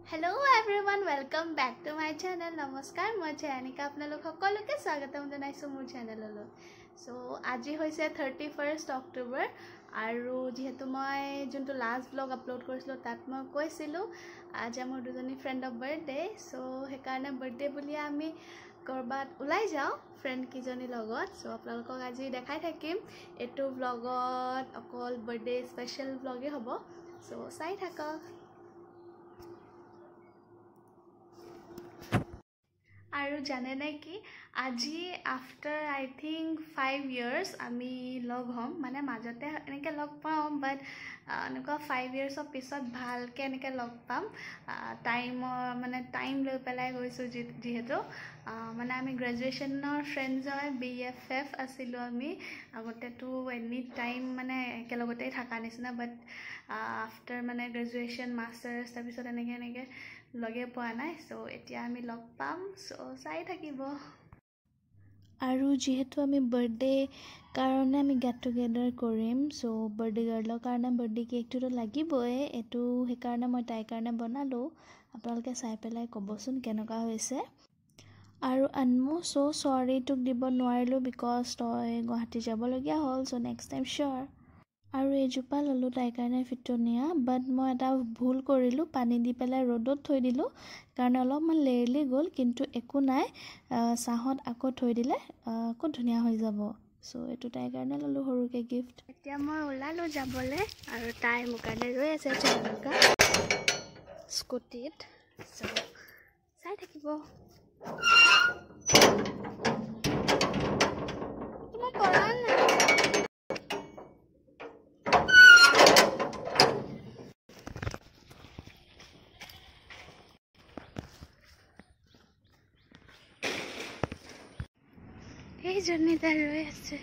Hello everyone, welcome back to my channel. Namaskar, moi Chayanika apnalok hokoloke swagatam janaisu mur channel lo. So aji hoise 31st October aru jehetu moi juntu last vlog upload korisilo tat moi koisilu aji amor dujoni friend of birthday. So hekarne birthday buli ami korbat ulai jao friend kijoni logot. So apnalokok aji dekhai thakim etu vlogot okol birthday special vlog e hobo. So sai thakok. আৰু জানে নাই কি আজি after আই think 5 years আমি লগ হম মানে মাজতে এনেকে লগ পাম বাট এনেকুৱা 5 ইয়াৰ্সৰ পিছত ভালকে এনেকে লগ পাম টাইম লৈ পেলাই গৈছো যেহেতু মানে আমি গ্ৰেজুৱেচনৰ ফ্ৰেণ্ডছ হয় BFF আছিলো আমি আগতে তো এনি টাইম মানে একেলগতে থাকা নিচিনা বাট আফটাৰ মানে গ্ৰেজুৱেচন মাষ্টাৰ্স তাৰ পিছত এনেকে লগে পোৱা নাই সো এতিয়া আমি লগ পাম সো চাই থাকিব আৰু যেহেতু আমি বাৰ্থডে কাৰণে আমি গেট টুগেদাৰ কৰিম সো বাৰ্থডে গাৰ্লৰ কাৰণে বাৰ্থডে কেকটো লাগিবই এটো হে কাৰণে মই তাই কাৰণে বনালো আপোনালোকে চাই পেলাই কবচোন কেনেকা হৈছে আৰু আনমো সো সৰি টুক দিব নোৱাৰিলো বিকজ তই গুৱাহাটী যাব লগিয়া হ'ল সো নেক্সট টাইম শিওৰ আৰু এজোপা ললো তাই কাৰণে ফিটনিয়া বাট মই এটা ভুল কৰিলো পানী দি পেলাই ৰ'দত থৈ দিলো কাৰণ অলপমান লেৰলি গল কিন্তু একো নাই সাহত আকৌ থৈ দিলে কো ধুনিয়া হৈ যাব সো এটো তাই কাৰণে ললো হৰুকে গিফট এতিয়া মই ওলালো যাবলে আৰু তাই মুকানে ৰৈ আছে চলকা স্কুটিত সো চাই থাকিব কিবা কৰা নাই এই জন্নিতা ৰৈ আছে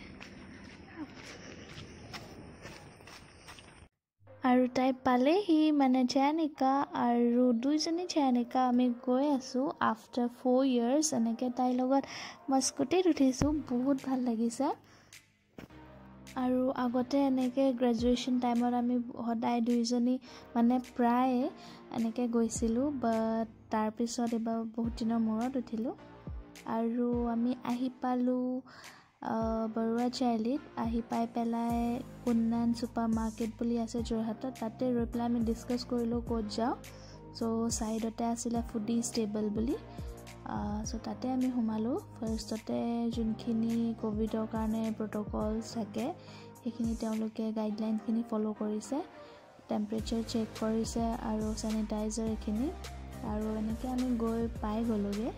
আৰু তাই পালেহি মানে চানিকা আৰু দুইজনী চানিকা আমি গৈ আছো আফটাৰ 4 ইয়াৰ্স এনেকে তাই লগত মই স্কুটিত উঠিছো বহুত ভাল লাগিছে আৰু আগতে এনেকে গ্ৰেজুৱেচন টাইমত আমি হদাই দুইজনী মানে প্ৰায় এনেকে গৈছিলো বাট তাৰ পিছত এবাৰ বহুত দিনৰ মূৰত উঠিলো আৰু আমি আহি পালো বৰুৱা চাইলিত আহি পাই পেলাই উন্নয়ন সুপাৰ মাৰ্কেট বুলি আছে জৰহাটত তাতে ৰৈ পেলাই আমি ডিসকাস কৰিলো ক'ত যাও সো সাইডতে আছিল ফুডিজ টেবল বুলি সো তাতে আমি সোমালো ফাৰ্ষ্টতে যোনখিনি কোভিডৰ কাৰণে প্ৰটোকলছ থাকে সেইখিনি তেওঁলোকে গাইডলাইনখিনি ফলো কৰিছে টেম্পাৰেচাৰ চেক কৰিছে আৰু স্যানিটাইজাৰ এখিনি আৰু এনেকে আমি গৈ পাই গলোগে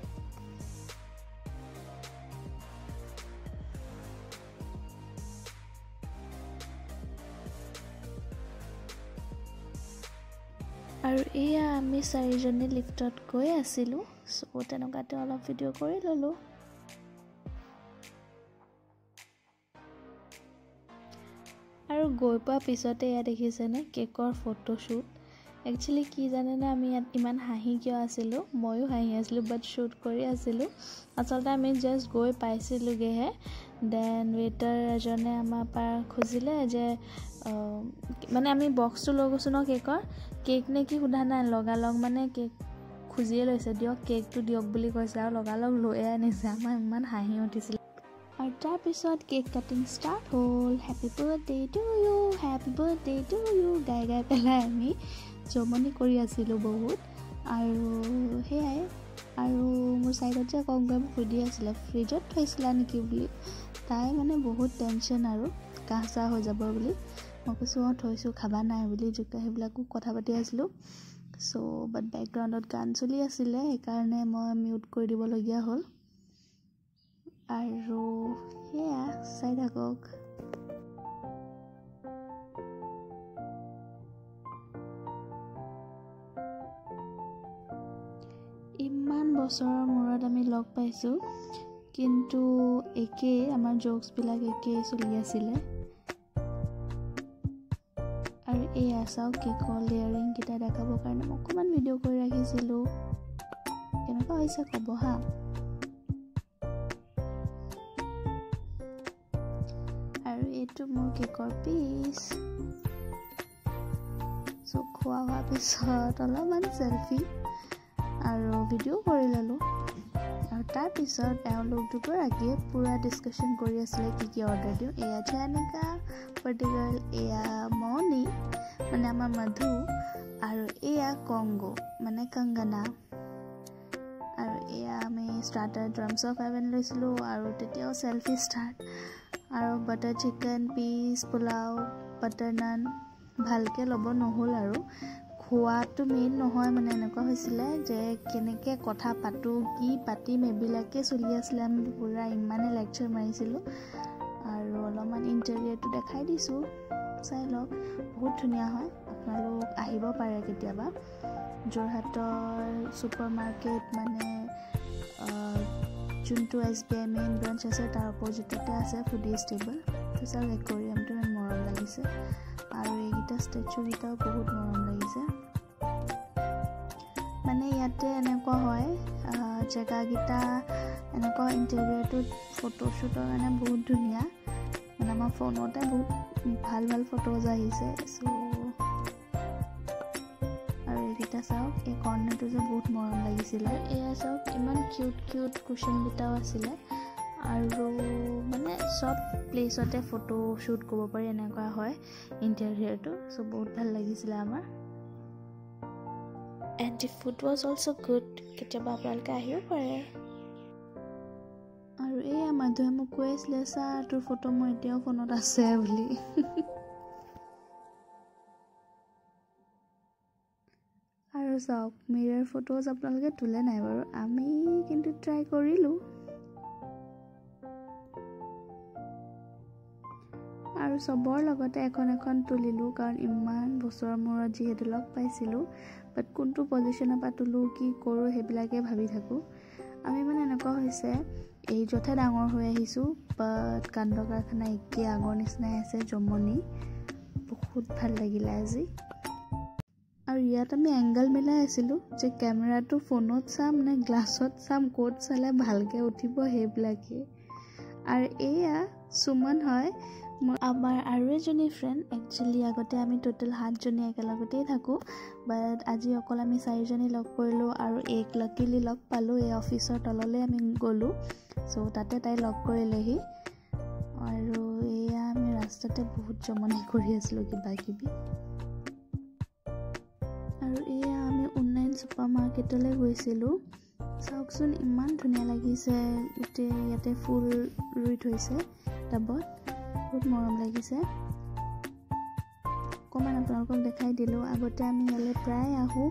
আৰু এয়া আমি চাৰিজনী লিফটত গৈ আছিলো সো তেনেকাতে অলপ ভিডিও কৰি ললো আৰু গৈ পোৱা পিছতে এয়া দেখিছেনে কেকৰ ফটোশুট একচুয়ালি কি জানে না আমি ইমান হাঁহি কিয় আছিলো ময়ো হাঁহি আছিলো বাট শুট কৰি আছিলো আচলতে আমি জাস্ট গৈ পাইছিলোগে হে দেন ওয়েটাৰ এজনে আমাৰ পৰা খুজিলে যে মানে আমি বক্সটো লৈ গৈছো ন কেক নে কি সুধা নাই লগালগ মানে কেক খুজিয়ে লৈছে দিয়ক কেকটো দিয়ক বুলি কৈছে আৰু লগালগ লৈ আনিছে আমাৰ ইমান হাঁহি উঠিছিল আৰু তাৰ পিছত কেক কাটিং ষ্টাৰ্ট হ'ল হেপী বাৰ্থডে টু ইউ গাই পেলাই আমি জমনি কৰি আছিলো বহুত আৰু হেয়াই আৰু মোৰ সাইডত যে কংগম ফুডি আছিল ফ্ৰিজত থৈছিলা নেকি বুলি তাই মানে বহুত টেনচন আৰু কাহচা হৈ যাব বুলি মই কৈছো থৈছো খাবা নাই বুলি জুকা হেবিলাকো কথা পাতি আছিলো সো বাট ব্যাকগ্ৰাউণ্ডত গান চলি আছিল সেইকাৰণে মই মিউট কৰি দিব লগিয়া হ'ল আৰু হেয়া চাই থাকক ইমান বছৰৰ মূৰত আমি লগ পাইছো কিন্তু একে আমাৰ জোকস বিলাক একে চলি আছিল আৰু এই আসাও কেকৰ লেয়াৰিং কিটা দেখাবৰ কাৰণে মই অকমান ভিডিও কৰি ৰাখিছিলো কেনেকুৱা হৈছে কব হা আৰু এইটো মোৰ কেকৰ পিস সো খোৱা হোৱাৰ পিছত অলপমান সেলফি আৰু ভিডিও কৰি ললোঁ আৰু তাৰ পিছত এওঁলোক দুগৰাকীয়ে পুৰা ডিছকাশ্যন কৰি আছিলে কি অৰ্ডাৰ দিওঁ এয়া জানিকা পাৰ্টিকুলাৰ এয়া মনি মানে আমাৰ মধু আৰু এয়া কংগো মানে কংগনা আৰু এয়া আমি ষ্টাৰ্টাৰ ড্ৰামছ অফ হেভেন লৈছিলোঁ আৰু তেতিয়াও সেলফি ষ্টাৰ্ট আৰু butter chicken piece pulao butter naan ভালকে ল'ব নহ'ল আৰু খোৱাটো মেইন নহয় মানে এনেকুৱা হৈছিলে যে কেনেকৈ কথা পাতোঁ কি পাতিম এইবিলাকে চলি আছিলে আমি পুৰা ইমানে লেকচাৰ মাৰিছিলোঁ আৰু অলপমান ইণ্টেৰিয়ৰটো দেখাই দিছোঁ চাই লওক বহুত ধুনীয়া হয় আপোনালোক আহিব পাৰে কেতিয়াবা যোৰহাটৰ ছুপাৰ মাৰ্কেট মানে যোনটো SBI মেইন ব্ৰাঞ্চ আছে তাৰ অপজিটতে আছে ফুডিজ টেবল তো চাওক একুৰিয়ামটো ইমান মৰম লাগিছে আৰু এইকেইটা ষ্টেচুকেইটাও বহুত মৰম লাগিছে মানে ইয়াতে এনেকুৱা হয় জেগাকেইটা এনেকুৱা ইণ্টেৰিয়ৰটোত ফটোশ্বুটৰ কাৰণে বহুত ধুনীয়া মানে আমাৰ ফোনতে বহুত ভাল ভাল ফটোজ আহিছে চ' আৰু এইকেইটা চাওক এই কৰ্ণাৰটো যে বহুত মৰম লাগিছিলে এয়া চাওক ইমান কিউট কুশ্যনকেইটাও আছিলে আৰু মানে চব প্লেচতে ফটো শ্বুট কৰিব পাৰি এনেকুৱা হয় ইণ্টেৰিয়ৰটো চ' বহুত ভাল লাগিছিলে আমাৰ and the food was also' good কেতিয়াবা আপোনালোকে আহিব পাৰে আৰু এয়া মাধুৱে মোক কৈ আছিলে চা তোৰ ফটো মোৰ এতিয়াও ফোনত আছে বুলি আৰু চাওক মিৰৰ ফটোজ আপোনালোকে তোলে নাই বাৰু আমি কিন্তু ট্ৰাই কৰিলোঁ আৰু চবৰ লগতে এখন তুলিলোঁ কাৰণ ইমান বছৰৰ মূৰত যিহেতু লগ পাইছিলোঁ বাট কোনটো পজিশ্যনৰ পৰা তোলোঁ কি কৰোঁ সেইবিলাকে ভাবি থাকোঁ আমি মানে এনেকুৱা হৈছে এই যথে ডাঙৰ হৈ আহিছোঁ বাট কাণ্ড কাৰখানা একেই আগৰ নিচিনাই আছে জমনি বহুত ভাল লাগিলে আজি আৰু ইয়াত আমি এংগল মিলাই আছিলোঁ যে কেমেৰাটো ফোনত চাম নে গ্লাছত চাম ক'ত চালে ভালকৈ উঠিব সেইবিলাকে আৰু এয়া সুমন হয় আমাৰ আৰু এজনী ফ্ৰেণ্ড একচুৱেলি আগতে আমি টোটেল 7 জনী একেলগতেই থাকোঁ বাট আজি অকল আমি 4 জনী লগ কৰিলোঁ আৰু এক লাকিলি লগ পালোঁ এই অফিচৰ তললৈ আমি গ'লোঁ চ' তাতে তাই লগ কৰিলেহি আৰু এয়া আমি ৰাস্তাতে বহুত জমনি কৰি আছিলোঁ কিবাকিবি আৰু এয়া আমি অনলাইন ছুপাৰ মাৰ্কেটলৈ গৈছিলোঁ চাওকচোন ইমান ধুনীয়া লাগিছে গোটেই ইয়াতে ফুল ৰুই থৈছে টাবত বহুত মৰম লাগিছে অকণমান আপোনালোকক দেখাই দিলোঁ আগতে আমি ইয়ালৈ প্ৰায় আহোঁ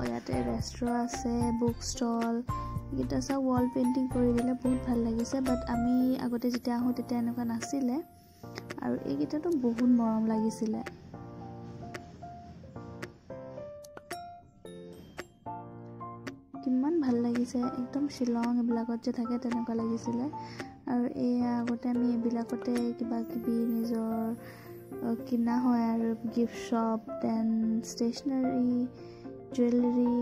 ইয়াতে ৰেষ্টুৰেণ্ট আছে বুক ষ্টল এইকেইটা চাওক ৱাল পেইণ্টিং কৰি দিলে বহুত ভাল লাগিছে বাট আমি আগতে যেতিয়া আহোঁ তেতিয়া এনেকুৱা নাছিলে আৰু এইকেইটাতো বহুত মৰম লাগিছিলে কিমান ভাল লাগিছে একদম শ্বিলং এইবিলাকত যে থাকে তেনেকুৱা লাগিছিলে আৰু এয়া আগতে আমি এইবিলাকতে কিবাকিবি নিজৰ কিনা হয় আৰু gift shop then stationery jewellery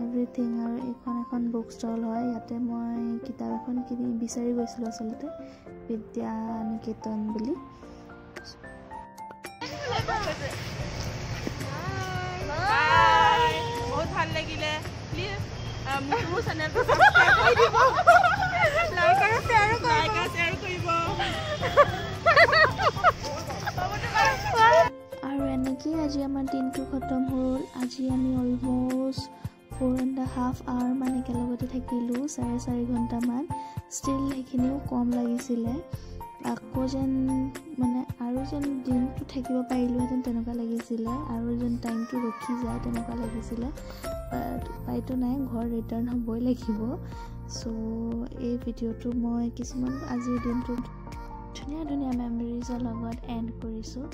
everything আৰু এখন বুক ষ্টল হয় ইয়াতে মই কিতাপ এখন বিচাৰি গৈছিলোঁ আচলতে বিদ্যা নিকেতন বুলি বহুত ভাল লাগিলে প্লিজ মোৰ চেনেলটো সাবস্ক্ৰাইব কৰি দিব লাইক আৰু শ্বেয়াৰ কৰিব আৰু এনেকেই আজি আমাৰ দিনটো খতম হ'ল আজি আমি অলমষ্ট 4.5 hour মান একেলগতে থাকিলোঁ 4.5 ঘণ্টামান ষ্টিল সেইখিনিও কম লাগিছিলে আকৌ যেন মানে আৰু যেন দিনটো থাকিব পাৰিলোহেঁতেন তেনেকুৱা লাগিছিলে আৰু যেন টাইমটো ৰখি যায় তেনেকুৱা লাগিছিলে বাট উপায়তো নাই ঘৰ ৰিটাৰ্ণ হ'বই লাগিব চ' এই ভিডিঅ'টো মই কিছুমান আজিৰ দিনটোত ধুনীয়া মেমৰিজৰ লগত এণ্ড কৰিছোঁ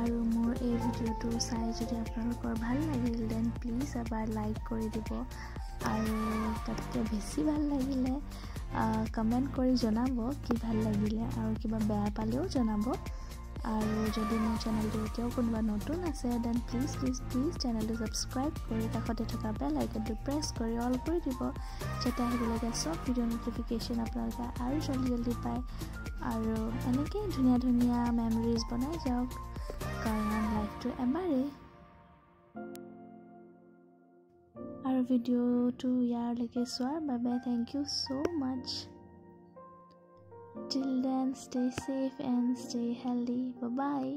আৰু মোৰ এই ভিডিঅ'টো চাই যদি আপোনালোকৰ ভাল লাগিল দেন প্লিজ এবাৰ লাইক কৰি দিব আৰু তাতকৈ বেছি ভাল লাগিলে কমেণ্ট কৰি জনাব কি ভাল লাগিলে আৰু কিবা বেয়া পালেও জনাব আৰু যদি মোৰ চেনেলটো এতিয়াও কোনোবা নতুন আছে দেন প্লিজ চেনেলটো ছাবস্ক্ৰাইব কৰি কাষতে থকা বেল আইকনটো প্ৰেছ কৰি অল কৰি দিব যাতে আহিবলগীয়া চব ভিডিঅ' ন'টিফিকেশ্যন আপোনালোকে আৰু জল্দি পায় আৰু এনেকৈ ধুনীয়া ধুনীয়া মেমৰিজ বনাই যাওক কাৰণ লাইফটো এবাৰেই আৰু ভিডিঅ'টো ইয়াৰলৈকে চোৱাৰ বাবে thank you so much. Till then, stay safe and stay healthy. Bye bye.